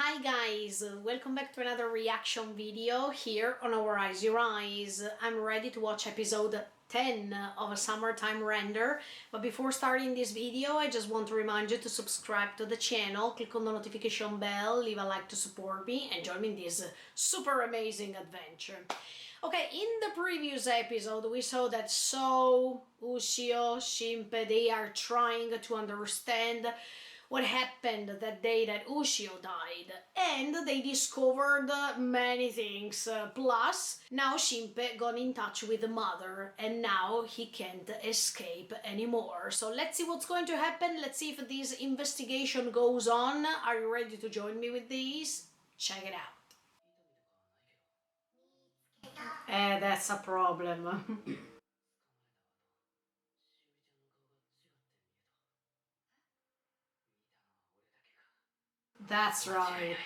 Hi guys, welcome back to another reaction video here on Our Eyes Your Eyes. I'm ready to watch episode 10 of a summertime render, but before starting this video I just want to remind you to subscribe to the channel, click on the notification bell, leave a like to support me and join me in this super amazing adventure. Okay, in the previous episode we saw that So, Ushio, Shinpei, they are trying to understand what happened that day that Ushio died, and they discovered many things. Plus, now Shinpei got in touch with the mother, and now he can't escape anymore. So let's see what's going to happen. Let's see if this investigation goes on. Are you ready to join me with this? Check it out. That's a problem. That's right.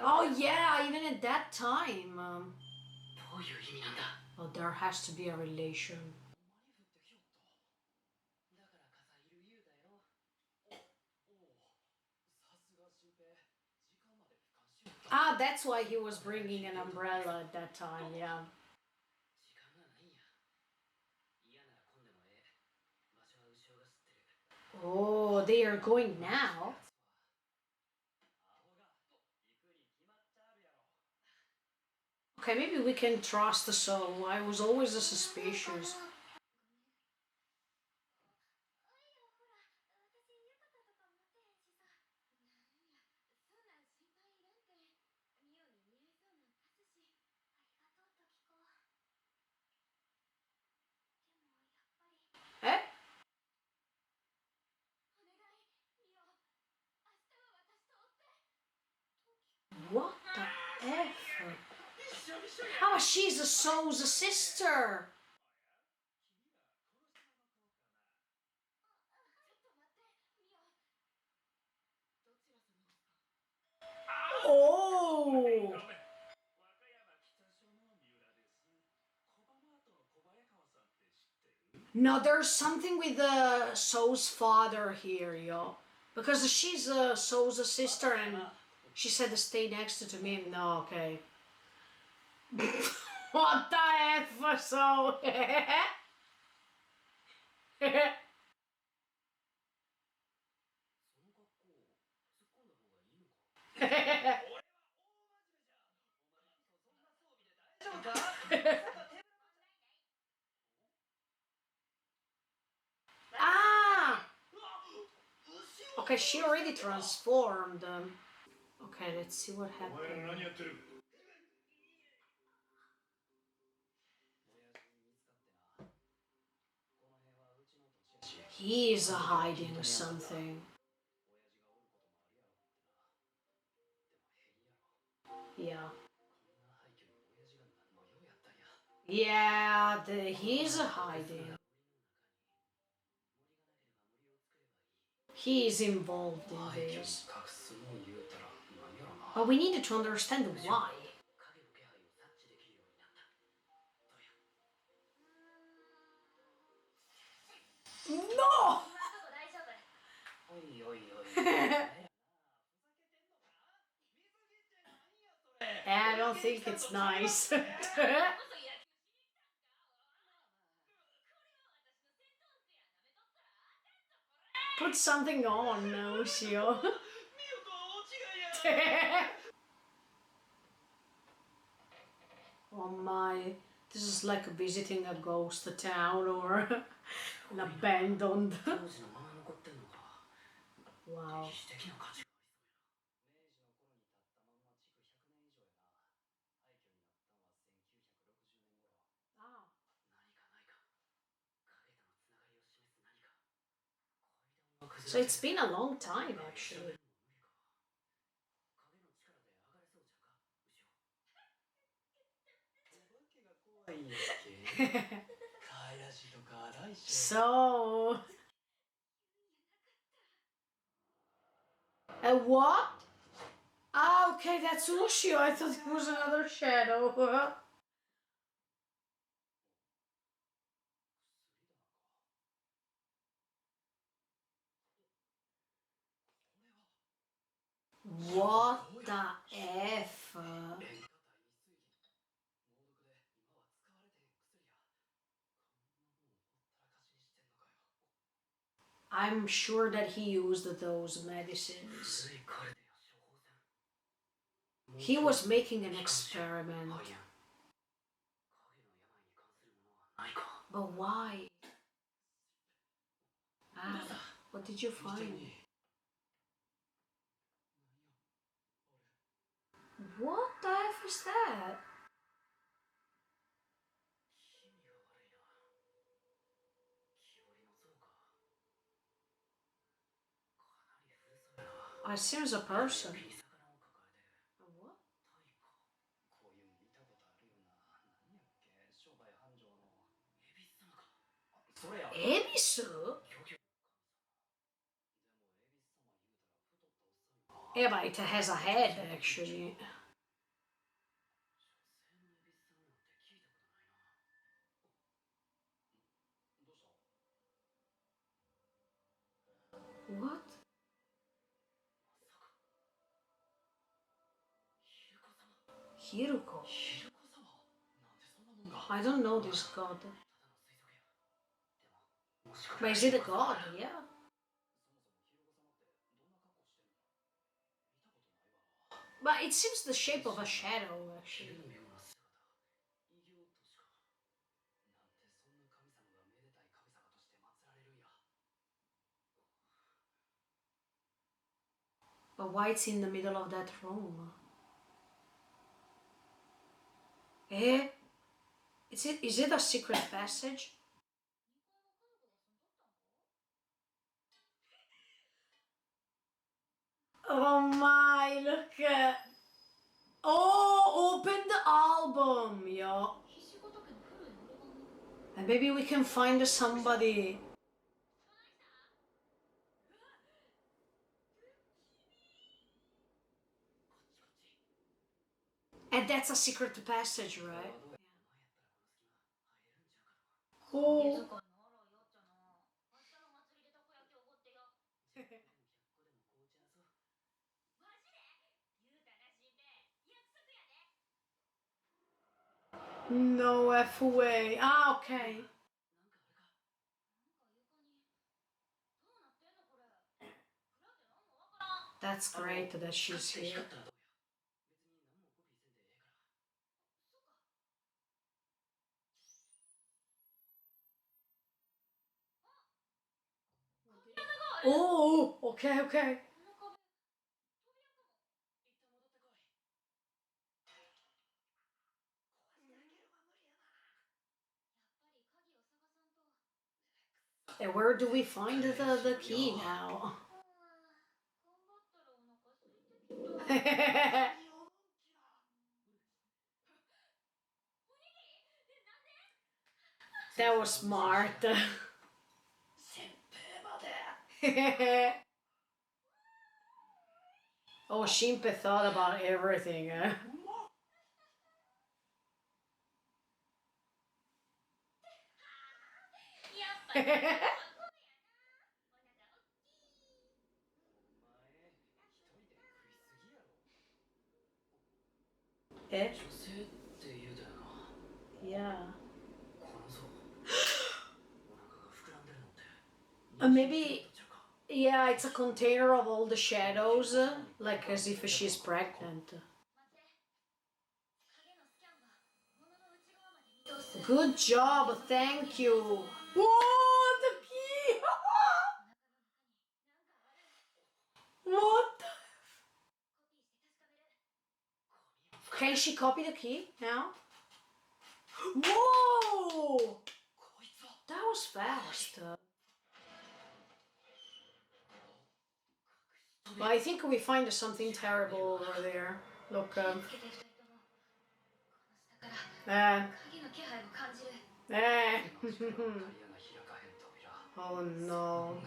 Oh yeah, even at that time. Oh, there has to be a relation. Ah, that's why he was bringing an umbrella at that time, yeah. Oh, they are going now? Okay, maybe we can trust the soul. I was always suspicious. Eh? What the F? Oh, she's a Soul's sister! Oh! No, there's something with the Soul's father here, yo. Because she's Soul's sister and she said to stay next to me. No, okay. What the F, so? Ah! Okay, she already transformed. Okay, let's see what happened. He is hiding something. Yeah. Yeah, he's hiding. He is involved in this. But we needed to understand why. No! I don't think it's nice. Put something on, Ushio. Oh my, this is like visiting a ghost town or an abandoned. Wow. Ah. So it's been a long time actually. So, a what? Ah, okay, that's Ushio. I thought it was another shadow. What the F? I'm sure that he used those medicines. He was making an experiment. But why? Ah, what did you find? What the F is that? It seems a person. What? Ebisu? Yeah, but it has a head actually. What? Hiruko? I don't know this god. But is it a god? Yeah. But it seems the shape of a shadow actually. But why it's in the middle of that room? Eh? Is it a secret passage? Oh my, look at... Oh, open the album, yeah. And maybe we can find somebody. And that's a secret passage, right? Oh. No F way. Ah, okay. That's great that she's here. Oh, okay, okay. And where do we find the key now? That was smart. Oh, Shimpe thought about everything. Eh? Yeah. Maybe, yeah, it's a container of all the shadows, like as if she's pregnant. Good job, thank you. Whoa, the key! What? Can she copy the key now? Whoa! That was fast. Well, I think we find something terrible over there. Look, eh. Oh no.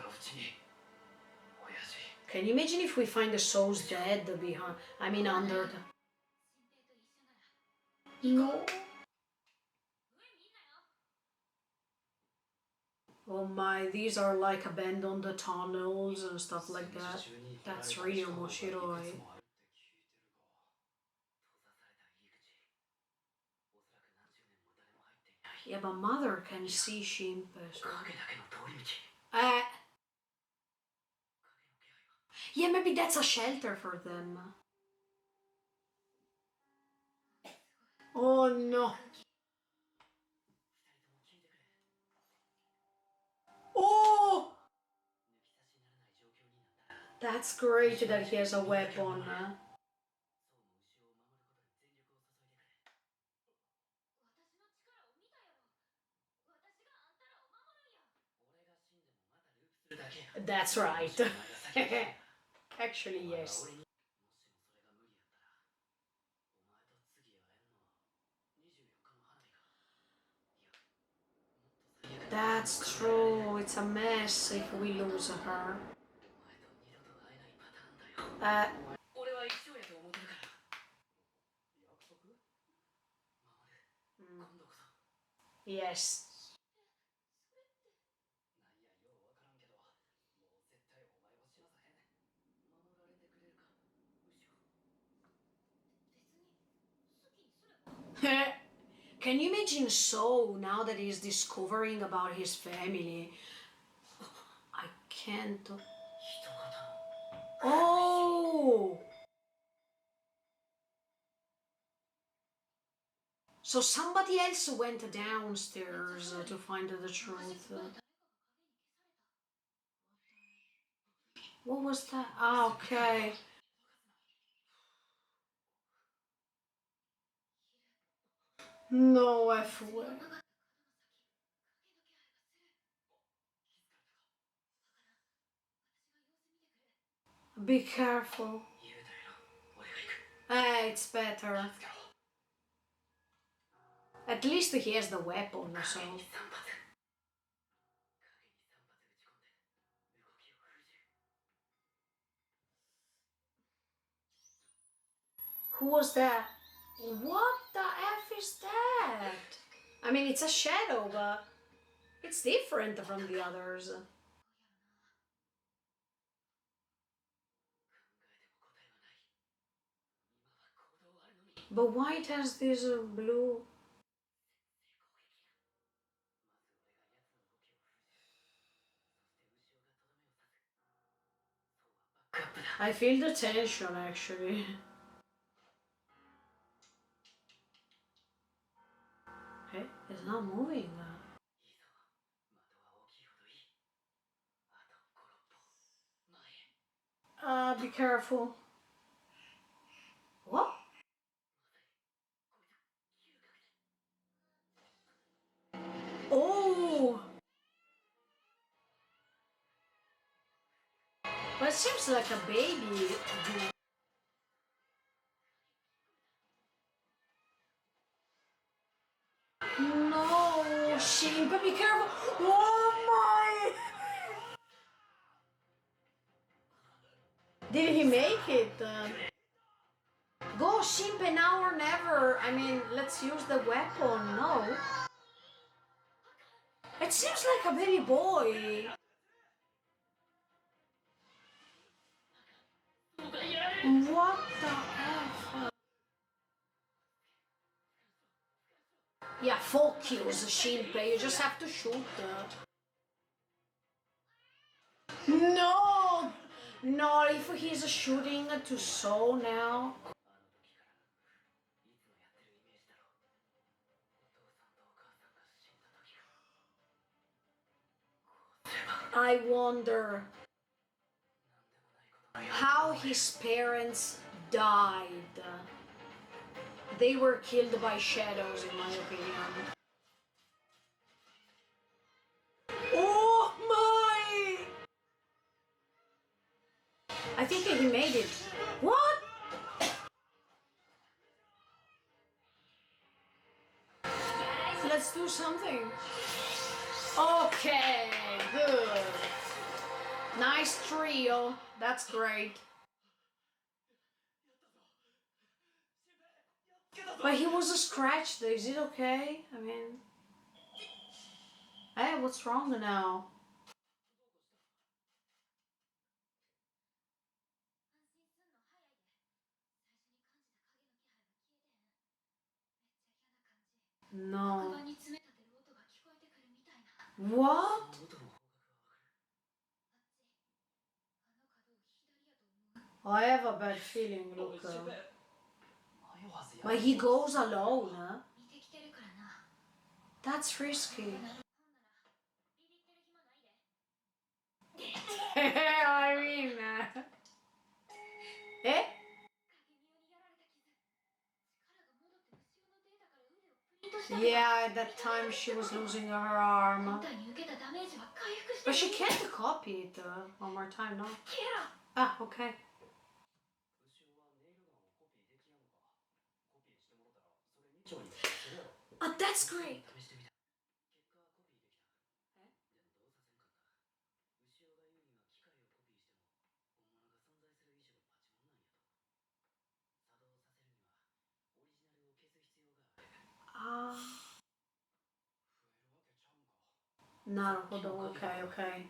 Can you imagine if we find the souls dead behind? I mean, under the... No. Oh my, these are like abandoned tunnels and stuff like that. That's really omoshiroi. Yeah, but mother can see Shinpei. So. Uh, yeah, maybe that's a shelter for them. Oh no. Oh! That's great that he has a weapon. That's right. Actually, yes. That's true. It's a mess if we lose her. Uh, yes. Can you imagine So now that he's discovering about his family? I can't. Oh! So somebody else went downstairs to find the truth. What was that? Ah, okay. No F way. Be careful. It's better. At least he has the weapon, so. Who was that? What the F is that? I mean, it's a shadow, but it's different from the others. But why it has this blue? I feel the tension actually. Hey, it's not moving. Be careful. What? Oh! But it seems like a baby. No, Shinpei, be careful. Oh my! Did he make it? Go Shinpei now or never. I mean, let's use the weapon. No. It seems like a baby boy. What the F? Yeah, focus, Shinpei. You just have to shoot. No! No, if he's shooting to So now. I wonder how his parents died. They were killed by shadows, in my opinion. Oh my! I think he made it. What? Let's do something. Okay, good. Nice trio. That's great. But he was scratched. Is it okay? I mean, hey, what's wrong now? No. What? I have a bad feeling, look. But he goes alone, huh? That's risky. I mean, eh? Yeah, at that time she was losing her arm. But she can't copy it one more time, no? Ah, okay. Oh, that's great. Ah, なるほど、okay, okay.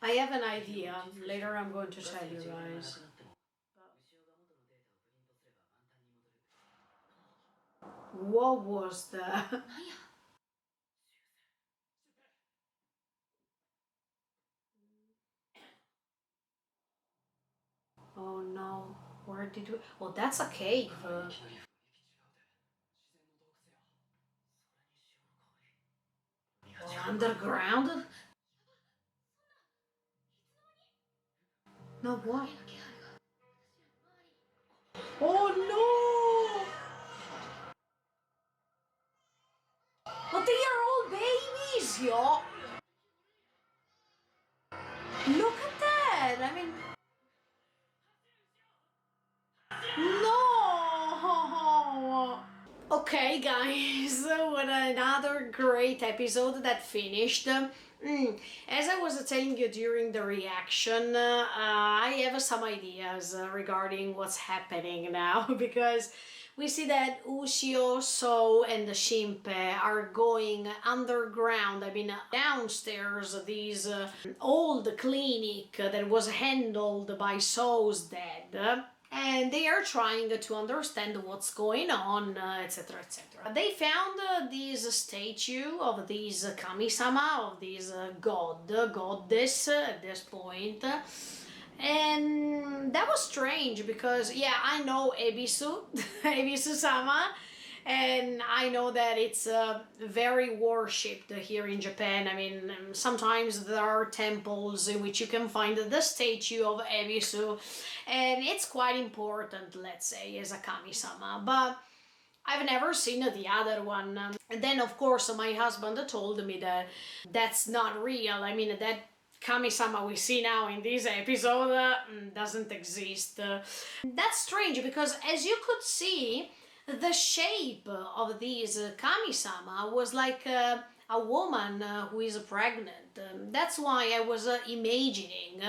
I have an idea. Later I'm going to tell you guys. What was that? Oh no, where did we? Oh, that's a cave. Underground? No, what? Oh no! But they are all babies, yo! Look at that! I mean... No! Okay, guys, what another great episode that finished. As I was telling you during the reaction, I have some ideas regarding what's happening now because we see that Ushio, So, and Shimpe are going underground, I mean downstairs, these old clinic that was handled by So's dad. And they are trying to understand what's going on, etc., etc. They found this statue of this kami-sama, of this goddess at this point. And that was strange because, yeah, I know Ebisu, Ebisu-sama, and I know that it's very worshipped here in Japan. I mean, sometimes there are temples in which you can find the statue of Ebisu, and it's quite important, let's say, as a kami-sama. But I've never seen the other one. And then, of course, my husband told me that that's not real. I mean, that kami-sama we see now in this episode doesn't exist. That's strange because, as you could see, the shape of this kami-sama was like a woman who is pregnant. That's why I was imagining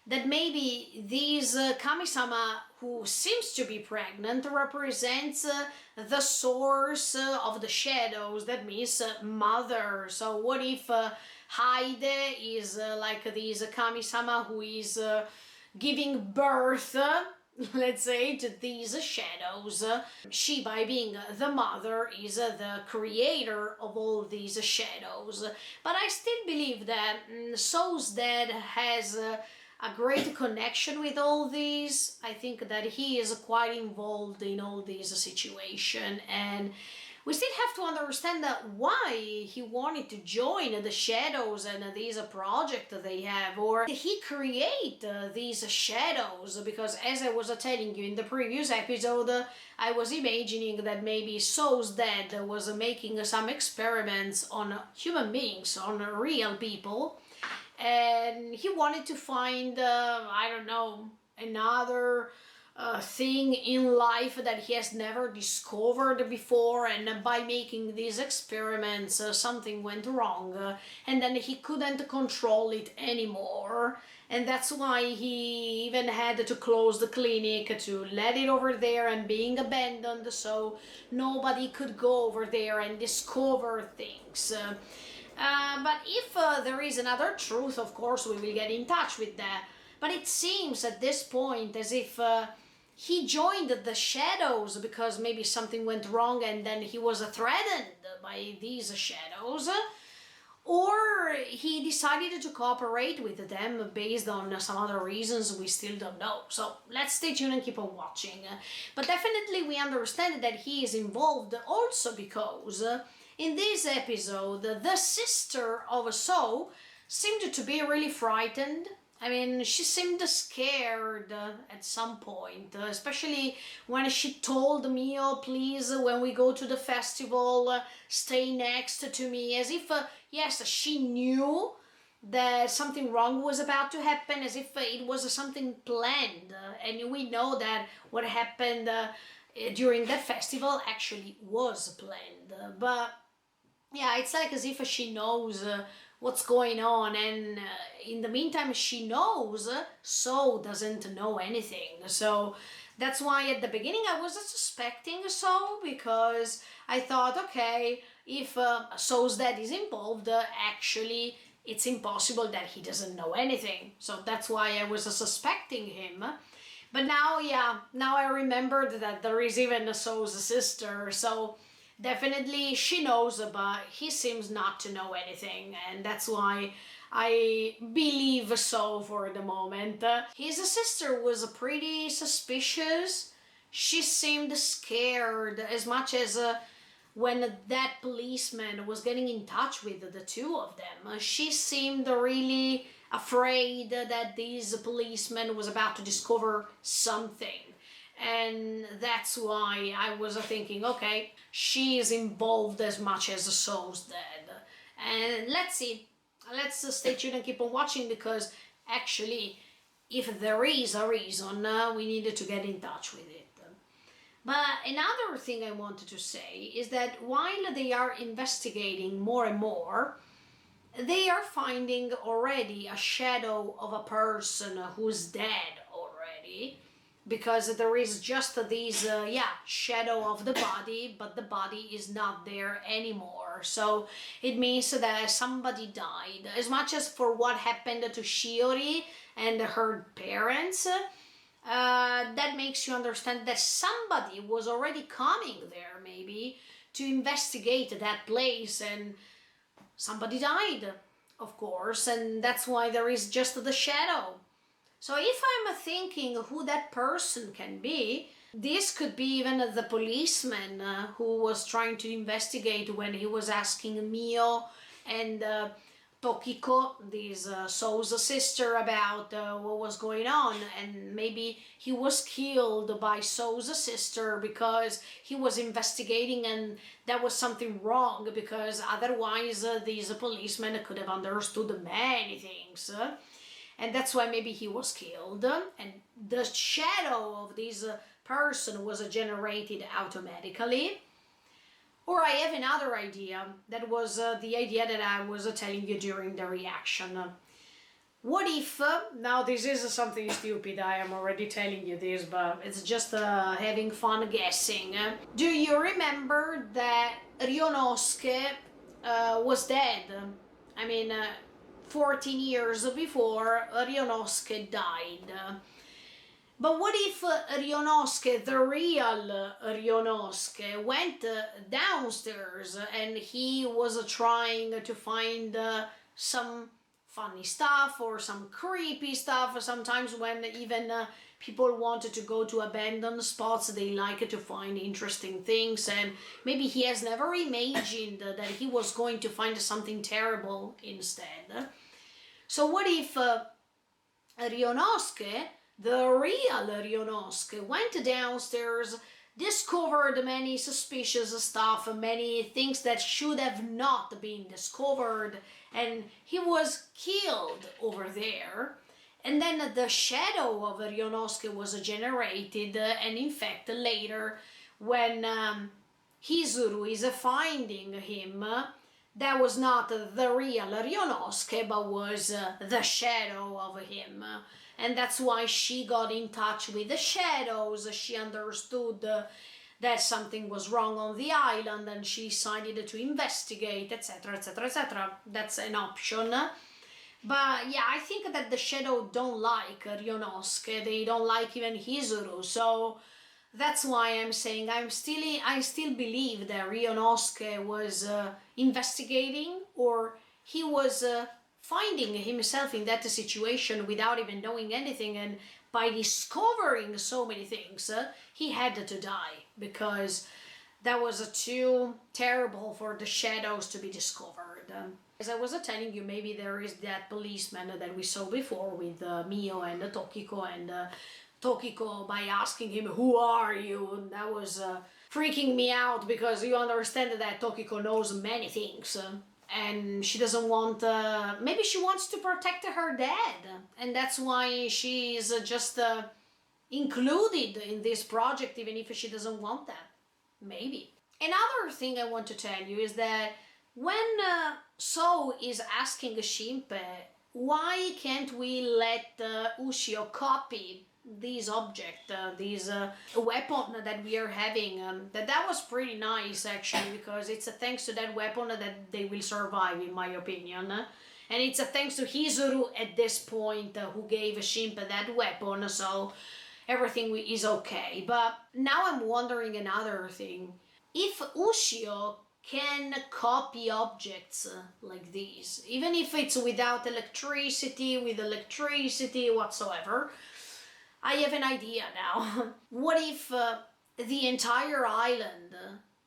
that maybe this kami-sama who seems to be pregnant represents the source of the shadows. That means mother. So what if Haide is like this kami-sama who is giving birth, let's say, to these shadows. She, by being the mother, is the creator of all these shadows. But I still believe that So's dad has a great connection with all these. I think that he is quite involved in all these situations, and we still have to understand that why he wanted to join the shadows and these project they have, or did he create these shadows? Because as I was telling you in the previous episode, I was imagining that maybe So's dad was making some experiments on human beings, on real people, and he wanted to find, I don't know, another thing in life that he has never discovered before, and by making these experiments something went wrong, and then he couldn't control it anymore, and that's why he even had to close the clinic, to let it over there and being abandoned so nobody could go over there and discover things. But if there is another truth, of course, we will get in touch with that. But it seems at this point as if he joined the shadows because maybe something went wrong and then he was threatened by these shadows. Or he decided to cooperate with them based on some other reasons we still don't know. So let's stay tuned and keep on watching. But definitely we understand that he is involved also because in this episode the sister of So seemed to be really frightened. I mean, she seemed scared at some point, especially when she told Mio, please, when we go to the festival, stay next to me, as if, yes, she knew that something wrong was about to happen, as if it was something planned. And we know that what happened during that festival actually was planned. But yeah, it's like as if she knows what's going on, and in the meantime she knows So doesn't know anything. So that's why at the beginning I wasn't suspecting So, because I thought, okay, if So's dad is involved, actually it's impossible that he doesn't know anything. So that's why I was suspecting him. But now, yeah, now I remembered that there is even a So's sister. So definitely she knows, but he seems not to know anything, and that's why I believe So for the moment. His sister was pretty suspicious. She seemed scared as much as when that policeman was getting in touch with the two of them. She seemed really afraid that this policeman was about to discover something. And that's why I was thinking, okay, she is involved as much as So's dad. And let's see. Let's stay tuned and keep on watching, because actually, if there is a reason, we needed to get in touch with it. But another thing I wanted to say is that while they are investigating more and more, they are finding already a shadow of a person who's dead already, because there is just this shadow of the body, but the body is not there anymore. So it means that somebody died. As much as for what happened to Shiori and her parents, that makes you understand that somebody was already coming there, maybe to investigate that place, and somebody died, of course, and that's why there is just the shadow. So if I'm thinking who that person can be, this could be even the policeman who was trying to investigate when he was asking Mio and Tokiko, this So's sister, about what was going on, and maybe he was killed by So's sister because he was investigating and that was something wrong, because otherwise these policemen could have understood many things. And that's why maybe he was killed, and the shadow of this person was generated automatically. Or I have another idea, that was the idea that I was telling you during the reaction. What if, now this is something stupid, I am already telling you this, but it's just having fun guessing. Do you remember that Ryonosuke was dead? I mean, 14 years before Ryonosuke died. But what if Ryonosuke, the real Ryonosuke, went downstairs and he was trying to find some funny stuff or some creepy stuff? Sometimes when even people wanted to go to abandoned spots, they like to find interesting things, and maybe he has never imagined that he was going to find something terrible instead. So what if Ryonosuke, the real Ryonosuke, went downstairs, discovered many suspicious stuff, many things that should have not been discovered, and he was killed over there. And then the shadow of Ryonosuke was generated, and in fact later when Hizuru is finding him, that was not the real Ryonosuke, but was the shadow of him. And that's why she got in touch with the shadows. She understood that something was wrong on the island and she decided to investigate, etc., etc., etc. That's an option. But yeah, I think that the Shadow don't like Ryonosuke. They don't like even Hizuru. So that's why I'm saying I still believe that Ryonosuke was investigating, or he was finding himself in that situation without even knowing anything, and by discovering so many things, he had to die because that was too terrible for the shadows to be discovered. As I was telling you, maybe there is that policeman that we saw before with Mio and Tokiko, and Tokiko by asking him, "Who are you?" That was freaking me out because you understand that Tokiko knows many things. And she doesn't want, maybe she wants to protect her dad, and that's why she's just included in this project, even if she doesn't want that. Maybe. Another thing I want to tell you is that when So is asking Shimpe, why can't we let Ushio copy these object, these weapon that we are having? That was pretty nice actually, because it's a thanks to that weapon that they will survive, in my opinion. And it's a thanks to Hizuru at this point who gave Shimpe that weapon, so everything is okay. But now I'm wondering another thing. If Ushio can copy objects like these, even if it's without electricity, with electricity whatsoever, I have an idea now. What if the entire island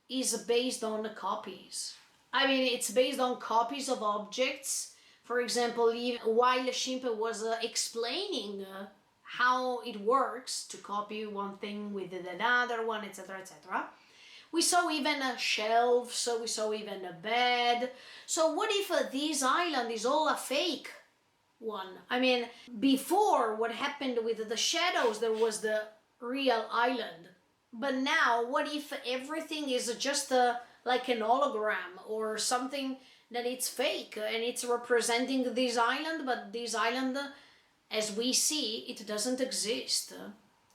is based on copies? I mean, it's based on copies of objects. For example, while Shimpe was explaining how it works to copy one thing with another one, etc., etc., we saw even a shelf, so we saw even a bed. So what if this island is all a fake one? I mean, before what happened with the shadows, there was the real island. But now, what if everything is just like an hologram or something that it's fake and it's representing this island, but this island, as we see, it doesn't exist.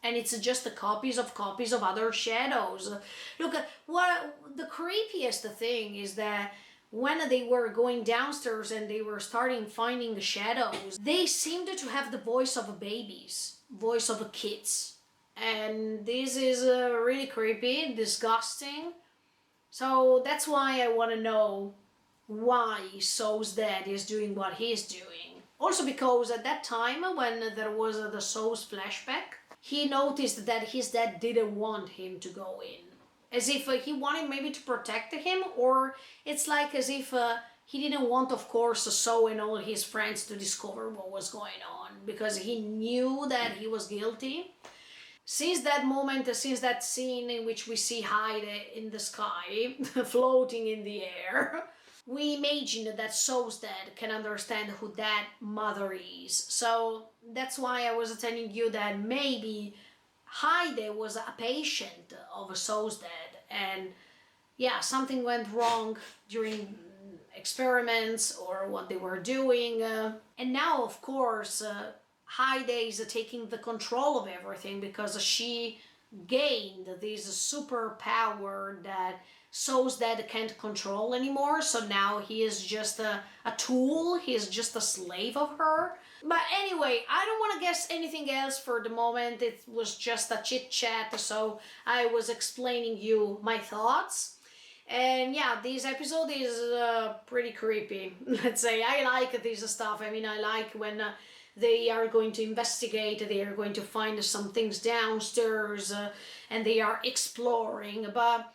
And it's just the copies of other shadows. Look, what the creepiest thing is that when they were going downstairs and they were starting finding the shadows, they seemed to have the voice of babies, voice of kids. And this is really creepy, disgusting. So that's why I want to know why Sou's dad is doing what he's doing. Also because at that time, when there was the Sou's flashback, he noticed that his dad didn't want him to go in. As if he wanted maybe to protect him, or it's like as if he didn't want, of course, So and all his friends to discover what was going on, because he knew that he was guilty. Since that moment, since that scene in which we see Heide in the sky, floating in the air, we imagine that Sou's dad can understand who that mother is. So that's why I was telling you that maybe Heide was a patient of Sou's dad, and yeah, something went wrong during experiments or what they were doing. And now, of course, Heide is taking the control of everything because she gained this superpower that Sou's dad can't control anymore. So now he is just a tool, he is just a slave of her. But anyway, I don't want to guess anything else for the moment. It was just a chit chat, so I was explaining you my thoughts. And yeah, this episode is pretty creepy. Let's say I like this stuff. I mean, I like when they are going to investigate, they are going to find some things downstairs, and they are exploring. But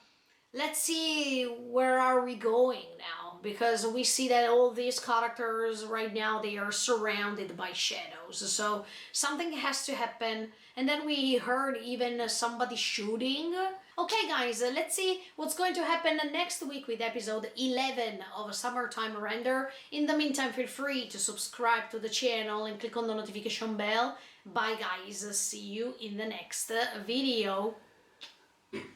let's see, where are we going now? Because we see that all these characters right now, they are surrounded by shadows. So something has to happen. And then we heard even somebody shooting. Okay guys, let's see what's going to happen next week with episode 11 of Summertime Render. In the meantime, feel free to subscribe to the channel and click on the notification bell. Bye guys, see you in the next video.